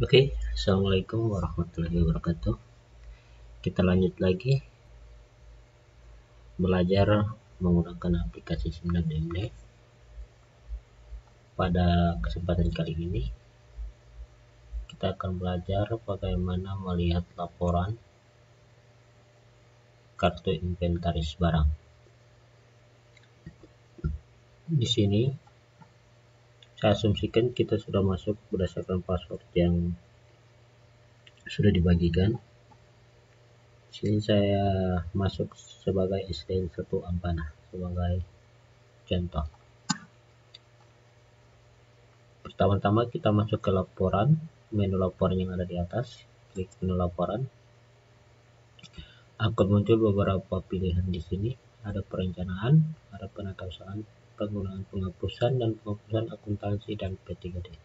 Oke, Assalamualaikum warahmatullahi wabarakatuh. Kita lanjut lagi belajar menggunakan aplikasi Simlab.md. Pada kesempatan kali ini, kita akan belajar bagaimana melihat laporan kartu inventaris barang. Di sini, saya asumsikan kita sudah masuk berdasarkan password yang sudah dibagikan. Sini saya masuk sebagai SDN1 Ampana sebagai contoh. Pertama-tama kita masuk ke laporan, menu laporan yang ada di atas, klik menu laporan. Akan muncul beberapa pilihan di sini, ada perencanaan, ada penatausahaan, penggunaan penghapusan dan penghapusan akuntansi dan P3D.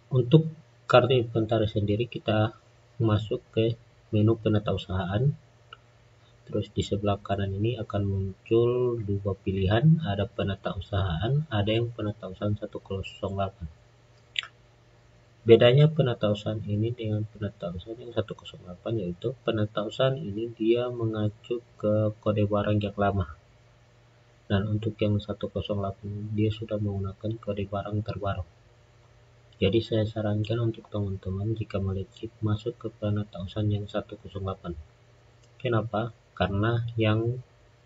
Untuk kartu inventaris sendiri kita masuk ke menu penatausahaan. Terus di sebelah kanan ini akan muncul dua pilihan, ada penatausahaan, ada yang penatausahaan 108. Bedanya penatausahaan ini dengan penatausahaan yang 108 yaitu penatausahaan ini dia mengacu ke kode barang yang lama. Dan untuk yang 108 dia sudah menggunakan kode barang terbaru. Jadi saya sarankan untuk teman-teman jika melihat chip masuk ke penatausahaan yang 108. Kenapa? Karena yang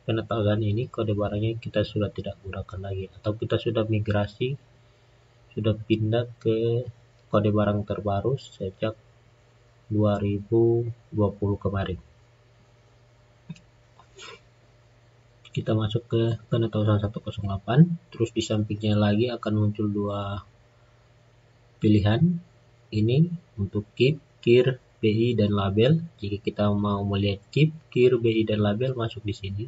penatausahaan ini kode barangnya kita sudah tidak gunakan lagi atau kita sudah migrasi, sudah pindah ke kode barang terbaru sejak 2020 kemarin. Kita masuk ke penatausahaan 108, terus di sampingnya lagi akan muncul dua pilihan. Ini untuk KIP, KIR, BI dan label. Jika kita mau melihat KIP, KIR, BI dan label masuk di sini.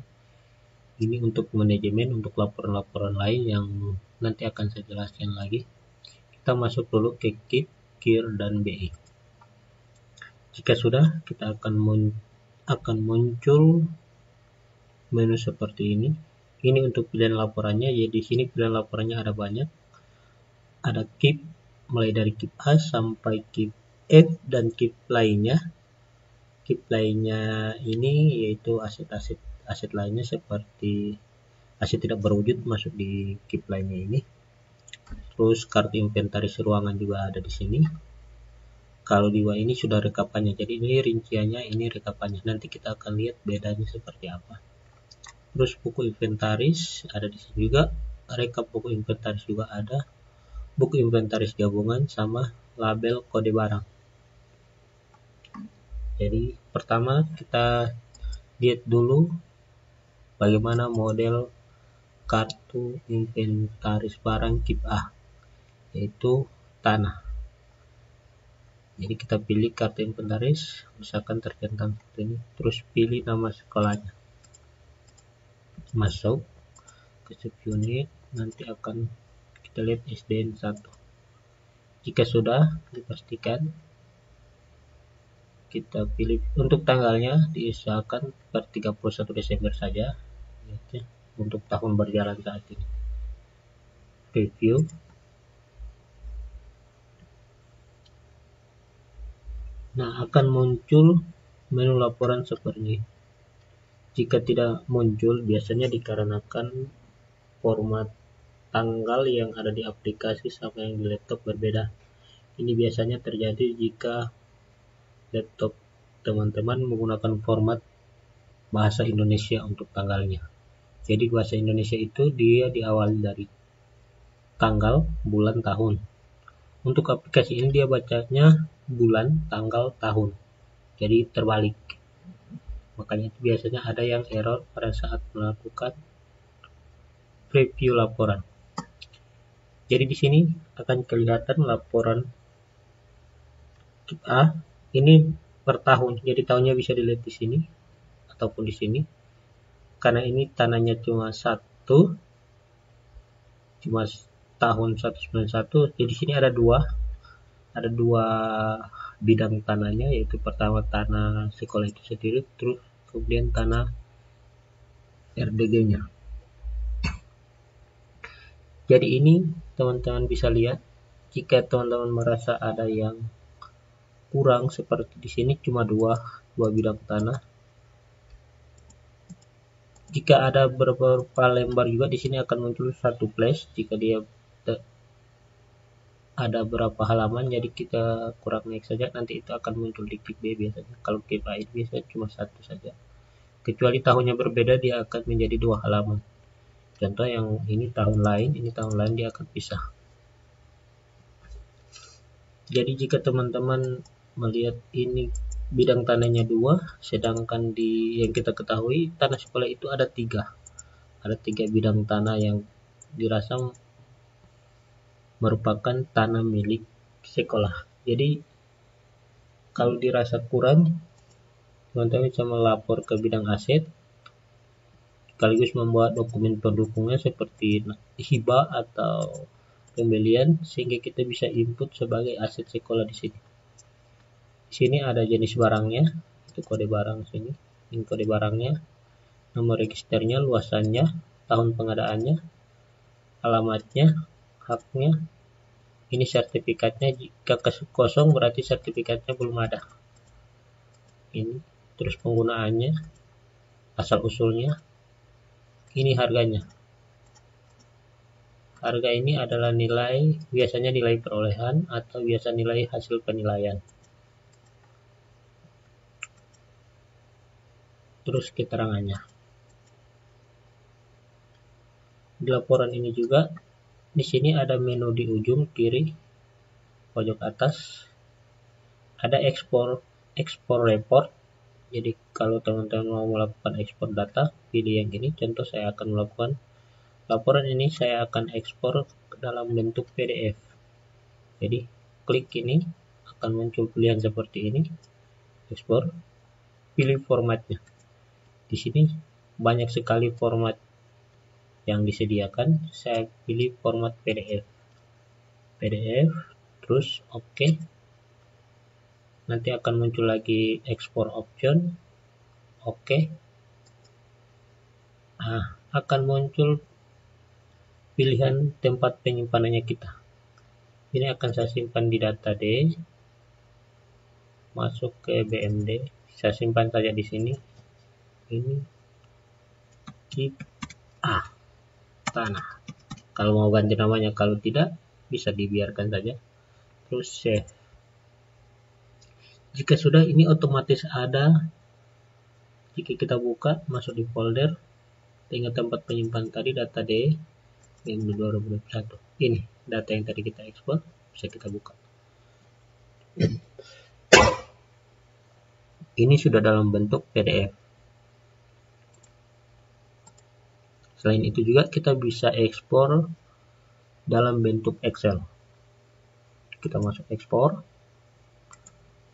Ini untuk manajemen, untuk laporan-laporan lain yang nanti akan saya jelaskan lagi. Kita masuk dulu ke KIP, KIR dan BI. Jika sudah, kita akan muncul menu seperti ini. Ini untuk pilihan laporannya. Jadi di sini pilihan laporannya ada banyak. Ada KIP mulai dari KIP A sampai KIP F dan KIP lainnya. KIP lainnya ini yaitu aset lainnya seperti aset tidak berwujud masuk di KIP lainnya ini. Terus kartu inventaris ruangan juga ada di sini. Kalau di ini sudah rekapannya, jadi ini rinciannya, ini rekapannya. Nanti kita akan lihat bedanya seperti apa. Terus buku inventaris ada di sini juga, rekap buku inventaris juga ada, buku inventaris gabungan sama label kode barang. Jadi pertama kita lihat dulu bagaimana model kartu inventaris barang KIP A, yaitu tanah. Jadi kita pilih kartu inventaris, misalkan tercentang seperti ini, terus pilih nama sekolahnya. Masuk ke subunit, nanti akan kita lihat SDN1. Jika sudah dipastikan, kita pilih untuk tanggalnya diusahakan per 31 Desember saja ya, untuk tahun berjalan saat ini. Review. Nah, akan muncul menu laporan seperti ini. Jika tidak muncul, biasanya dikarenakan format tanggal yang ada di aplikasi sama yang di laptop berbeda. Ini biasanya terjadi jika laptop teman-teman menggunakan format bahasa Indonesia untuk tanggalnya. Jadi bahasa Indonesia itu dia diawali dari tanggal, bulan, tahun. Untuk aplikasi ini dia bacanya bulan, tanggal, tahun. Jadi terbalik. Makanya itu biasanya ada yang error pada saat melakukan preview laporan. Jadi di sini akan kelihatan laporan KIP A ini per tahun. Jadi tahunnya bisa dilihat di sini ataupun di sini. Karena ini tanahnya cuma satu, cuma tahun 191. Jadi di sini ada dua bidang tanahnya, yaitu pertama tanah sekolah itu sendiri, terus kemudian tanah RDG-nya. Jadi ini teman-teman bisa lihat jika teman-teman merasa ada yang kurang seperti di sini cuma dua bidang tanah. Jika ada beberapa lembar juga di sini akan muncul satu flash jika dia ada berapa halaman, jadi kita kurang naik saja, nanti itu akan muncul di klik B biasanya. Kalau klik A biasanya cuma satu saja. Kecuali tahunnya berbeda, dia akan menjadi 2 halaman. Contoh yang ini tahun lain, ini tahun lain, dia akan pisah. Jadi jika teman-teman melihat ini bidang tanahnya 2, sedangkan di yang kita ketahui tanah sekolah itu ada 3. Ada 3 bidang tanah yang dirasa merupakan tanah milik sekolah. Jadi kalau dirasa kurang, teman-teman bisa melapor ke bidang aset sekaligus membuat dokumen pendukungnya seperti hibah atau pembelian, sehingga kita bisa input sebagai aset sekolah di sini. Di sini ada jenis barangnya, itu kode barang sini, ini kode barangnya, nomor registernya, luasannya, tahun pengadaannya, alamatnya, haknya. Ini sertifikatnya, jika kosong berarti sertifikatnya belum ada. Ini terus penggunaannya, asal usulnya, ini harganya. Harga ini adalah nilai, biasanya nilai perolehan atau biasa nilai hasil penilaian. Terus keterangannya. Di laporan ini juga, di sini ada menu di ujung kiri pojok atas, ada ekspor report. Jadi kalau teman-teman mau melakukan ekspor data, pilih yang ini. Contoh saya akan melakukan laporan ini, saya akan ekspor dalam bentuk PDF. Jadi klik ini akan muncul pilihan seperti ini, ekspor, pilih formatnya. Di sini banyak sekali format yang disediakan, saya pilih format PDF, terus oke. Nanti akan muncul lagi ekspor option, oke. Akan muncul pilihan tempat penyimpanannya kita. Ini akan saya simpan di data D, masuk ke BMD, saya simpan saja di sini. Ini keep A tanah. Kalau mau ganti namanya, kalau tidak bisa dibiarkan saja. Terus save. Jika sudah, ini otomatis ada. Jika kita buka, masuk di folder, tinggal tempat penyimpan tadi data D BMD 2021. Ini data yang tadi kita ekspor, bisa kita buka. Ini sudah dalam bentuk PDF. Selain itu juga kita bisa ekspor dalam bentuk Excel. Kita masuk ekspor.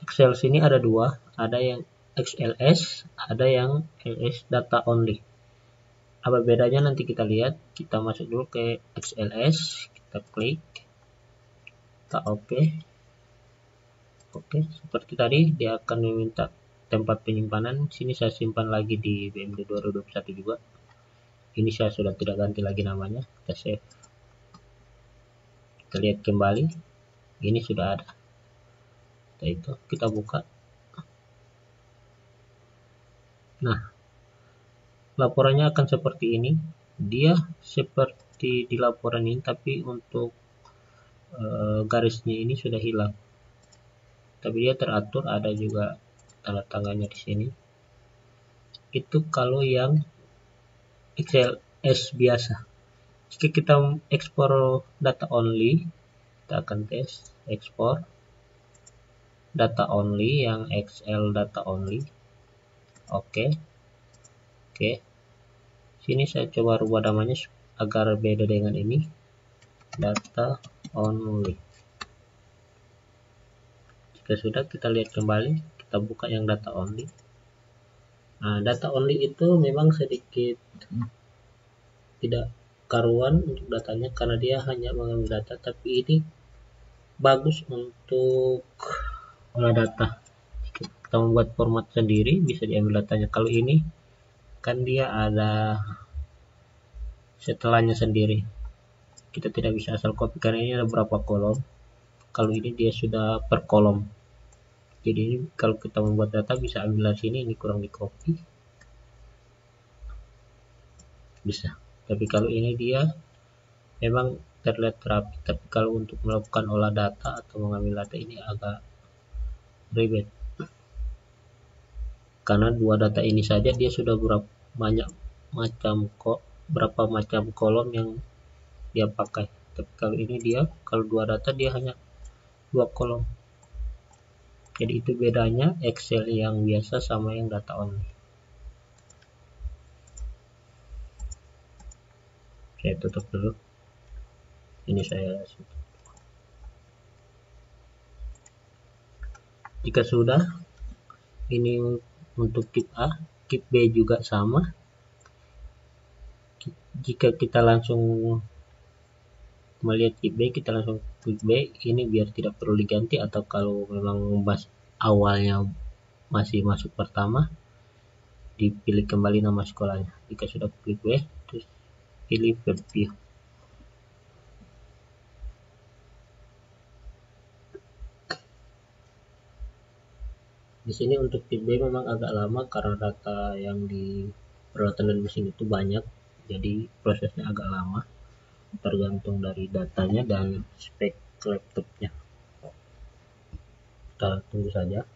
Excel sini ada 2, ada yang XLS, ada yang LS data only. Apa bedanya nanti kita lihat. Kita masuk dulu ke XLS, kita klik, kita oke. Seperti tadi dia akan meminta tempat penyimpanan. Sini saya simpan lagi di BMD 2021 juga. Ini saya sudah tidak ganti lagi namanya. Kita save. Kita lihat kembali. Ini sudah ada. Itu kita buka. Nah, laporannya akan seperti ini. Dia seperti di laporan ini, tapi untuk garisnya ini sudah hilang. Tapi dia teratur, ada juga tanda tangannya di sini. Itu kalau yang XLS biasa. Jika kita ekspor data only, kita akan tes ekspor data only, yang Excel data only. Oke. Sini saya coba rubah namanya agar beda dengan ini, data only. Jika sudah, kita lihat kembali, kita buka yang data only. Nah, data only itu memang sedikit tidak karuan untuk datanya, karena dia hanya mengambil data, tapi ini bagus untuk olah data. Jika kita membuat format sendiri, bisa diambil datanya. Kalau ini kan dia ada setelahnya sendiri, kita tidak bisa asal copy karena ini ada beberapa kolom. Kalau ini dia sudah per kolom. Jadi ini kalau kita membuat data bisa ambil dari sini, ini kurang di copy. Bisa. Tapi kalau ini dia memang terlihat rapi, tapi kalau untuk melakukan olah data atau mengambil data ini agak ribet. Karena dua data ini saja dia sudah berapa macam kolom yang dia pakai. Tapi kalau ini dia, kalau dua data dia hanya dua kolom. Jadi itu bedanya Excel yang biasa sama yang data only. Saya tutup dulu. Ini saya tutup. Jika sudah, ini untuk kip A, kip B juga sama. Jika kita langsung melihat kip B, kita langsung klik B. Ini biar tidak perlu diganti, atau kalau memang awalnya masih masuk pertama, dipilih kembali nama sekolahnya. Jika sudah klik B, terus pilih view. Di sini untuk kip B memang agak lama karena data yang di peralatan dan mesin itu banyak, jadi prosesnya agak lama, tergantung dari datanya dan spek laptopnya. Kita tunggu saja.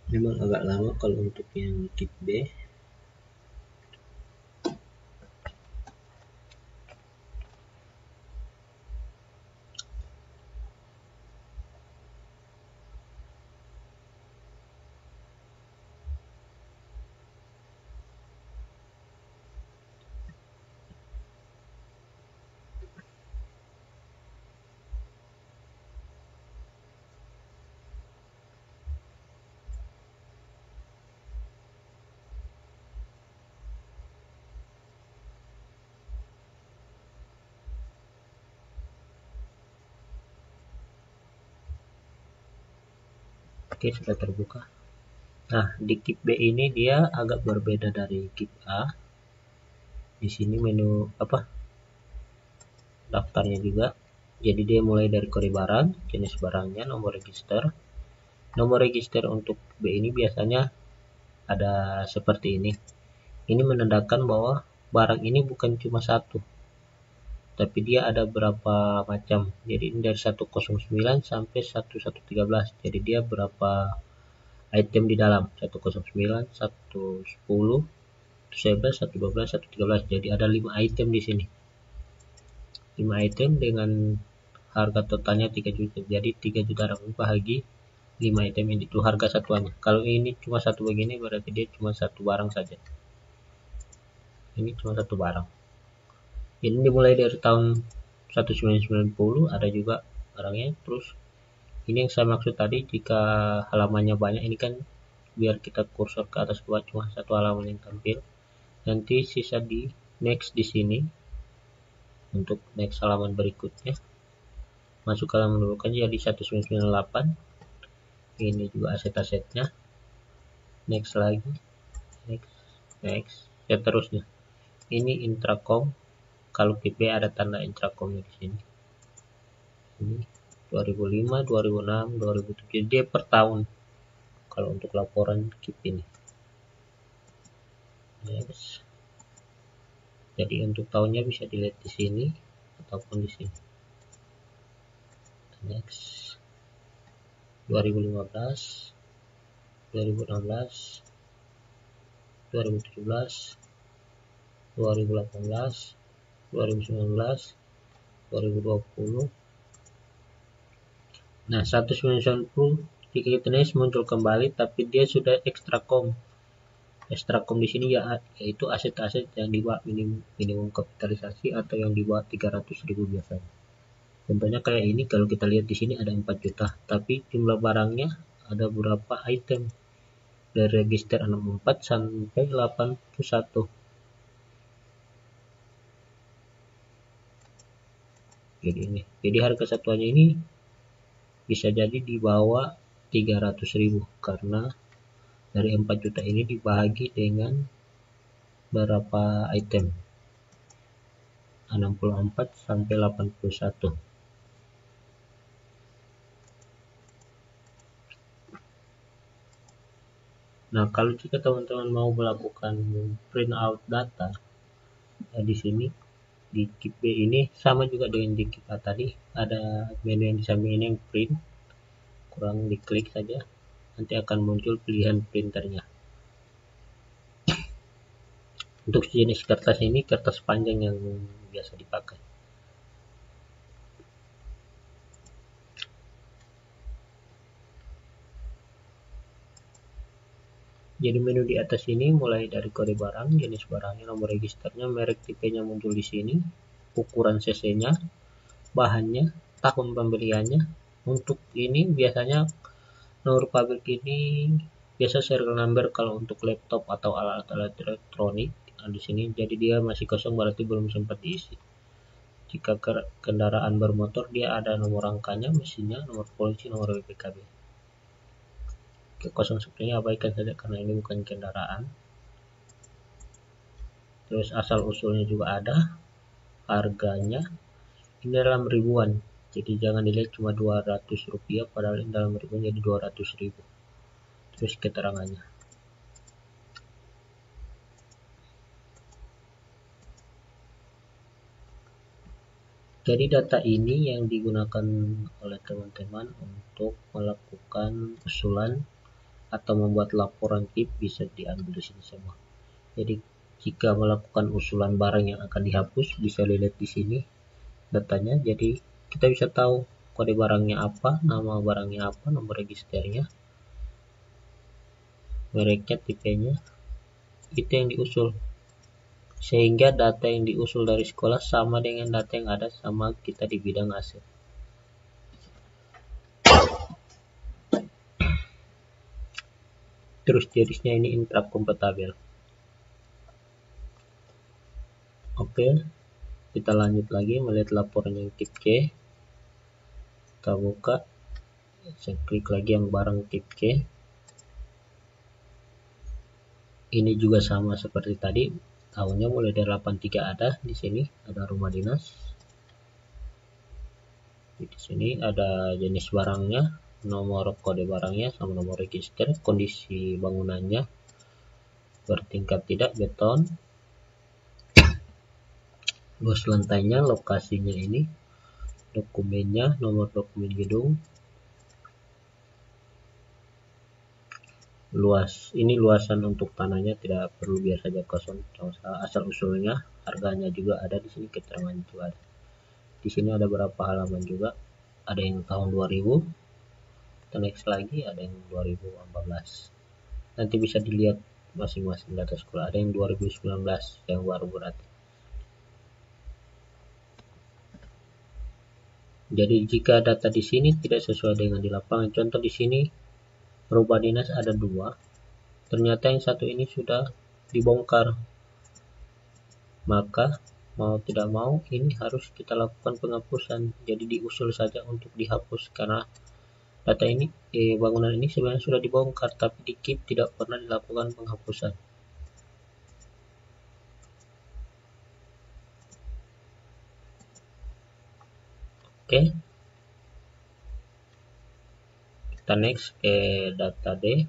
Memang agak lama kalau untuk yang kip B. Oke, sudah terbuka. Nah, di kip B ini dia agak berbeda dari kip A. Di sini menu daftarnya juga. Jadi dia mulai dari kode barang, jenis barangnya, nomor register. Nomor register untuk B ini biasanya ada seperti ini. Ini menandakan bahwa barang ini bukan cuma satu, tapi dia ada berapa macam. Jadi ini dari 109 sampai 1113. Jadi dia berapa item di dalam, 109, 110, 111, 112, 113. Jadi ada 5 item di sini. 5 item dengan harga totalnya 3 juta. Jadi 3 juta rupiah bagi 5 item ini, itu harga satuannya. Kalau ini cuma satu begini berarti dia cuma satu barang saja. Ini cuma satu barang. Ini dimulai dari tahun 1990, ada juga barangnya. Terus ini yang saya maksud tadi, jika halamannya banyak, ini kan biar kita kursor ke atas ke bawah cuma satu halaman yang tampil. Nanti sisa di next di sini untuk next halaman berikutnya. Masuk ke halaman berikutnya jadi 1998. Ini juga aset-asetnya. Next lagi, next, seterusnya. Ini intracom. Kalau kip B ada tanda intracomnya di sini. Ini 2005, 2006, 2007. Dia per tahun kalau untuk laporan kip ini. Yes. Jadi untuk tahunnya bisa dilihat di sini ataupun di sini. Next. 2015, 2016, 2017, 2018, 2019, 2020. Nah, 1990 jika kita muncul kembali, tapi dia sudah extracom. Extracom di sini yaitu aset-aset yang di bawah minimum kapitalisasi atau yang di bawah 300.000 biasanya. Contohnya kayak ini, kalau kita lihat di sini ada 4 juta, tapi jumlah barangnya ada berapa item. dari register 64 sampai 81. Jadi harga satuannya ini bisa jadi di bawah 300.000 karena dari 4 juta ini dibagi dengan berapa item, 64 sampai 81. Nah, kalau jika teman-teman mau melakukan print out data, ya di sini di Keep B ini sama juga dengan di Keep A tadi, ada menu yang di samping ini yang print, kurang diklik saja, nanti akan muncul pilihan printernya. Untuk jenis kertas ini kertas panjang yang biasa dipakai. Jadi menu di atas ini mulai dari kode barang, jenis barangnya, nomor registernya, merek tipenya muncul di sini, ukuran cc-nya, bahannya, tahun pembeliannya. Untuk ini biasanya nomor pabrik ini biasa serial number kalau untuk laptop atau alat-alat elektronik. Nah, di sini jadi dia masih kosong berarti belum sempat diisi. Jika kendaraan bermotor dia ada nomor rangkanya, mesinnya, nomor polisi, nomor BPKB. Kosong sepertinya abaikan saja karena ini bukan kendaraan. Terus asal usulnya juga ada, harganya ini dalam ribuan, jadi jangan dilihat cuma 200 rupiah padahal ini dalam ribuan jadi 200.000. Terus keterangannya, jadi data ini yang digunakan oleh teman-teman untuk melakukan usulan atau membuat laporan KIP bisa diambil di sini semua. Jadi jika melakukan usulan barang yang akan dihapus bisa dilihat di sini datanya. Jadi kita bisa tahu kode barangnya apa, nama barangnya apa, nomor registernya, mereknya, tipenya, itu yang diusul. Sehingga data yang diusul dari sekolah sama dengan data yang ada sama kita di bidang aset. Terus jenisnya ini intrakompatibel. Oke, kita lanjut lagi melihat laporan yang tip C. Kita buka, saya klik lagi yang barang tip C. Ini juga sama seperti tadi, tahunnya mulai dari 83 ada di sini, ada rumah dinas. Di sini ada jenis barangnya, nomor kode barangnya sama nomor register, kondisi bangunannya, bertingkat tidak, beton, luas lantainya, lokasinya ini, dokumennya, nomor dokumen gedung, luas, ini luasan untuk tanahnya tidak perlu, biar saja kosong, asal usulnya, harganya juga ada di sini, keterangan juga ada. Di sini ada berapa halaman juga, ada yang tahun 2000, kita next lagi, ada yang 2014. Nanti bisa dilihat masing-masing data sekolah, ada yang 2019 yang baru berarti. Jadi jika data di sini tidak sesuai dengan di lapangan, contoh di sini rumah dinas ada 2, ternyata yang satu ini sudah dibongkar, maka mau tidak mau ini harus kita lakukan penghapusan. Jadi diusul saja untuk dihapus karena data ini bangunan ini sebenarnya sudah dibongkar tapi di KIP tidak pernah dilakukan penghapusan. Oke, kita next ke data D.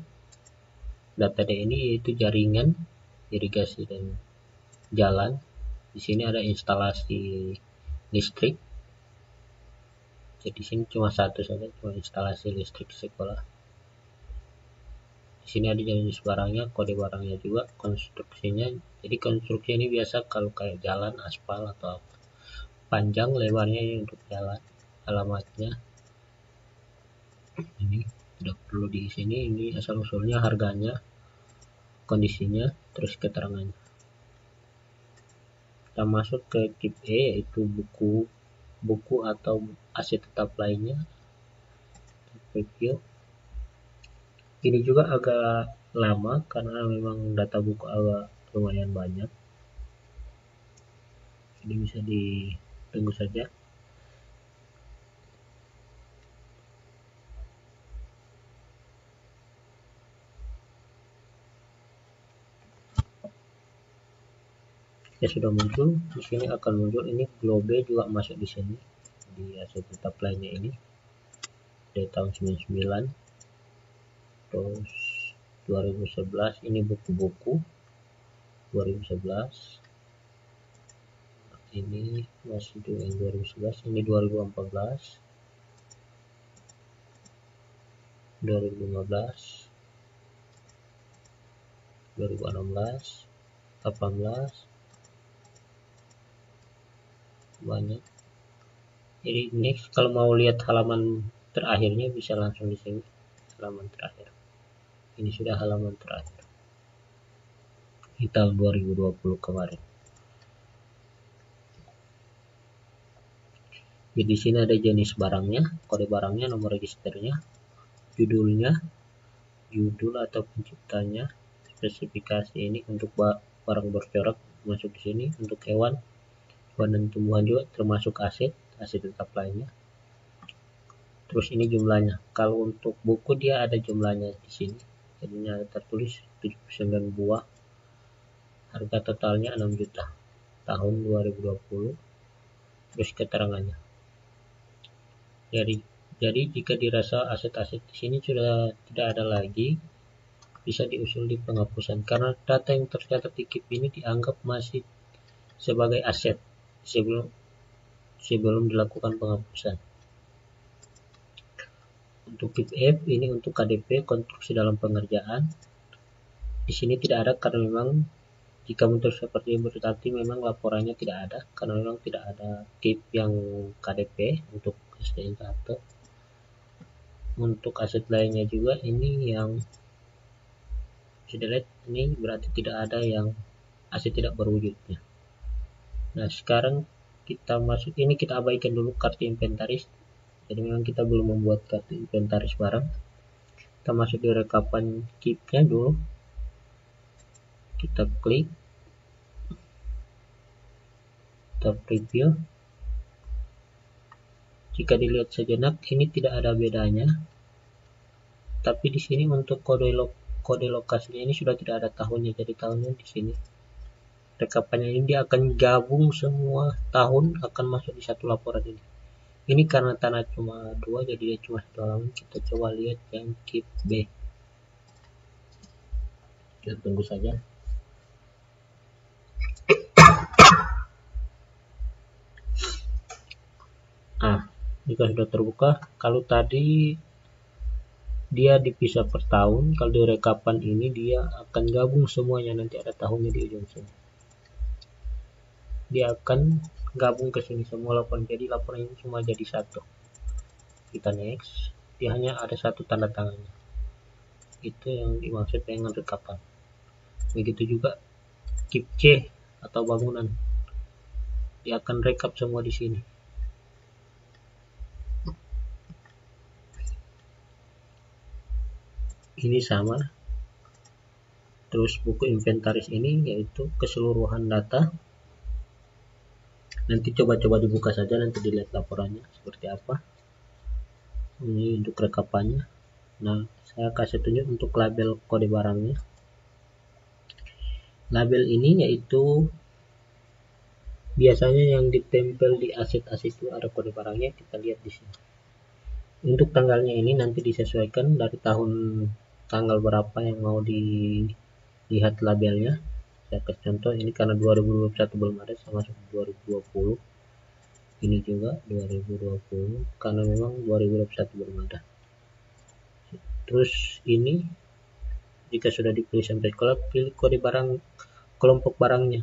Data D ini yaitu jaringan irigasi dan jalan. Di sini ada instalasi listrik. Jadi di sini cuma satu saja, cuma instalasi listrik sekolah. Di sini ada jenis barangnya, kode barangnya juga, konstruksinya. Jadi konstruksi ini biasa kalau kayak jalan, aspal atau apa. Panjang lebarnya ini untuk jalan, alamatnya. Ini tidak perlu di sini, ini asal usulnya, harganya, kondisinya, terus keterangannya. Kita masuk ke tip E yaitu buku atau aset tetap lainnya. Review. Ini juga agak lama karena memang data buku agak lumayan banyak, jadi bisa ditunggu saja. Ya sudah muncul di sini, akan muncul ini globe juga masuk di sini di aset tetap lainnya ini dari tahun 99, terus 2011 ini buku-buku 2011, ini masih yang 2011, ini 2014, 2015, 2016, 18, banyak. Jadi next, kalau mau lihat halaman terakhirnya bisa langsung di sini, halaman terakhir. Ini sudah halaman terakhir di tahun 2020 kemarin. Jadi di sini ada jenis barangnya, kode barangnya, nomor registernya, judulnya, judul atau penciptanya, spesifikasi ini untuk barang bercorak masuk di sini, untuk hewan dan tumbuhan juga termasuk aset tetap lainnya. Terus ini jumlahnya. Kalau untuk buku dia ada jumlahnya di sini. Jadinya tertulis 79 buah. Harga totalnya 6 juta tahun 2020. Terus keterangannya. Jadi jika dirasa aset-aset di sini sudah tidak ada lagi, bisa diusul di penghapusan karena data yang tercatat di KIP ini dianggap masih sebagai aset sebelum dilakukan penghapusan. Untuk KIP F ini untuk KDP, konstruksi dalam pengerjaan. Di sini tidak ada karena memang jika muncul seperti ini berarti memang laporannya tidak ada karena memang tidak ada KIP yang KDP untuk SDN 1. Untuk aset lainnya juga ini yang delete, ini berarti tidak ada yang aset tidak berwujudnya. Nah sekarang kita masuk, ini kita abaikan dulu kartu inventaris. Jadi memang kita belum membuat kartu inventaris barang. Kita masuk di rekapan KIP-nya dulu. Kita klik, kita preview. Jika dilihat sejenak, ini tidak ada bedanya. Tapi di sini untuk kode lokasinya ini sudah tidak ada tahunnya. Jadi tahunnya di sini. Rekapannya ini dia akan gabung semua tahun akan masuk di satu laporan ini. Ini karena tanah cuma 2, jadi dia cuma 1 halaman. Kita coba lihat yang KIP B. Kita tunggu saja. Jika sudah terbuka, kalau tadi dia dipisah per tahun, kalau di rekapan ini dia akan gabung semuanya, nanti ada tahunnya di ujung sini. Dia akan gabung ke sini semua laporan, jadi laporan ini cuma jadi satu. Kita next, dia hanya ada satu tanda tangannya. Itu yang dimaksud dengan rekapan. Begitu juga KIP C atau bangunan, dia akan rekap semua di sini. Ini sama. Terus buku inventaris ini yaitu keseluruhan data. Nanti coba-coba dibuka saja, nanti dilihat laporannya seperti apa. Ini untuk rekapannya. Nah, saya kasih tunjuk untuk label kode barangnya. Label ini yaitu biasanya yang ditempel di aset-aset itu ada kode barangnya, kita lihat di sini. Untuk tanggalnya ini nanti disesuaikan dari tanggal berapa yang mau dilihat labelnya. Saya kasih contoh, ini karena 2021 belum ada, saya masuk 2020. Ini juga 2020 karena memang 2021 belum ada. Terus ini jika sudah dipilih sampai pilih kode barang, kelompok barangnya.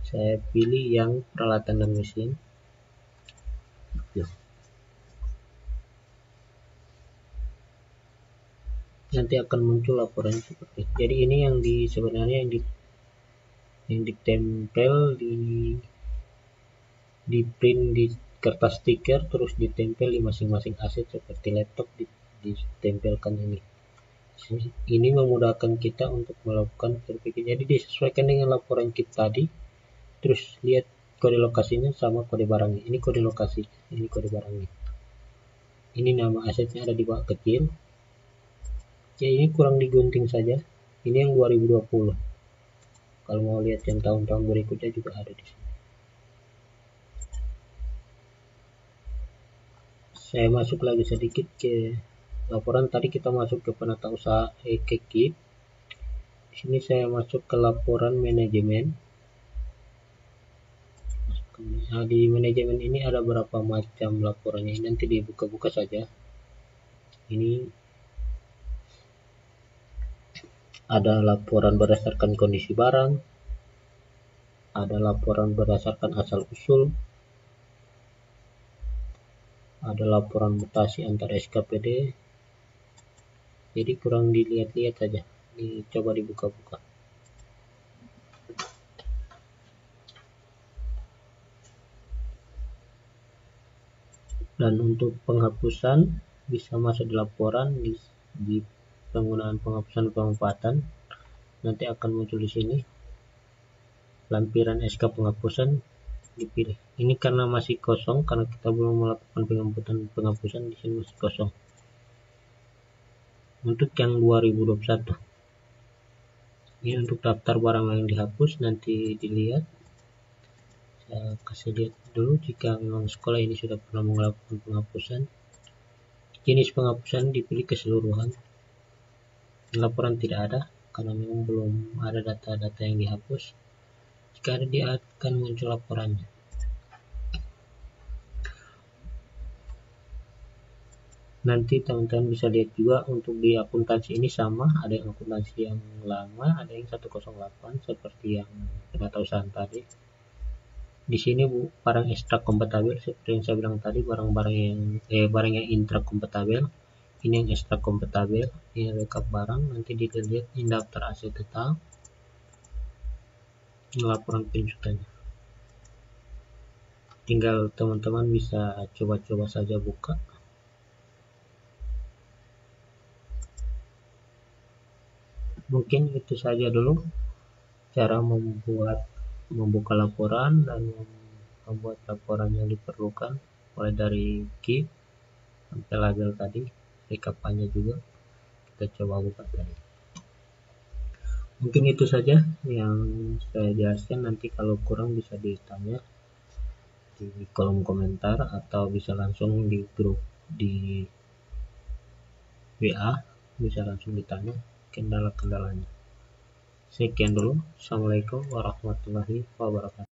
Saya pilih yang peralatan dan mesin. Nanti akan muncul laporan seperti itu. Jadi ini yang sebenarnya yang ditempel di print di kertas stiker, terus ditempel di masing-masing aset seperti laptop ditempelkan ini. Ini memudahkan kita untuk melakukan verifikasi. Jadi disesuaikan dengan laporan KIP tadi. Terus lihat kode lokasinya sama kode barangnya. Ini kode lokasi, ini kode barangnya. Ini nama asetnya ada di bawah kecil. Ya ini kurang digunting saja. Ini yang 2020. Kalau mau lihat yang tahun-tahun berikutnya juga ada di sini. Saya masuk lagi sedikit ke laporan. Tadi kita masuk ke penata usaha ke KIP. Di sini saya masuk ke laporan manajemen. Nah, di manajemen ini ada berapa macam laporannya. Nanti dibuka-buka saja. Ini ada laporan berdasarkan kondisi barang, ada laporan berdasarkan asal usul, ada laporan mutasi antar SKPD. Jadi kurang dilihat-lihat saja. Coba dibuka-buka. Dan untuk penghapusan bisa masuk di laporan di penggunaan penghapusan pemanfaatan. Nanti akan muncul di sini lampiran SK penghapusan, dipilih. Ini karena masih kosong, karena kita belum melakukan penghapusan di sini masih kosong. Untuk yang 2021, ini untuk daftar barang yang dihapus. Nanti dilihat, saya kasih lihat dulu jika memang sekolah ini sudah pernah melakukan penghapusan. Jenis penghapusan dipilih keseluruhan. Laporan tidak ada karena memang belum ada data-data yang dihapus. Jika ada, dia akan muncul laporannya. Nanti teman-teman bisa lihat juga untuk di akuntansi ini sama, ada yang akuntansi yang lama, ada yang 108 seperti yang penata usaha tadi. Di sini barang ekstra kompatibel seperti yang saya bilang tadi, barang yang intra kompatibel. Ini yang ekstra kompatibel, ini rekap barang. Nanti dilihat ini daftar aset tetap, ini laporan penjualannya. Tinggal teman-teman bisa coba-coba saja buka. Mungkin itu saja dulu cara membuka laporan dan membuat laporan yang diperlukan, mulai dari KIP sampai label tadi, rekapannya juga kita coba buka tadi. Mungkin itu saja yang saya jelaskan. Nanti kalau kurang bisa ditanya di kolom komentar atau bisa langsung di grup di WA, bisa langsung ditanya kendala-kendalanya. Sekian dulu. Assalamualaikum warahmatullahi wabarakatuh.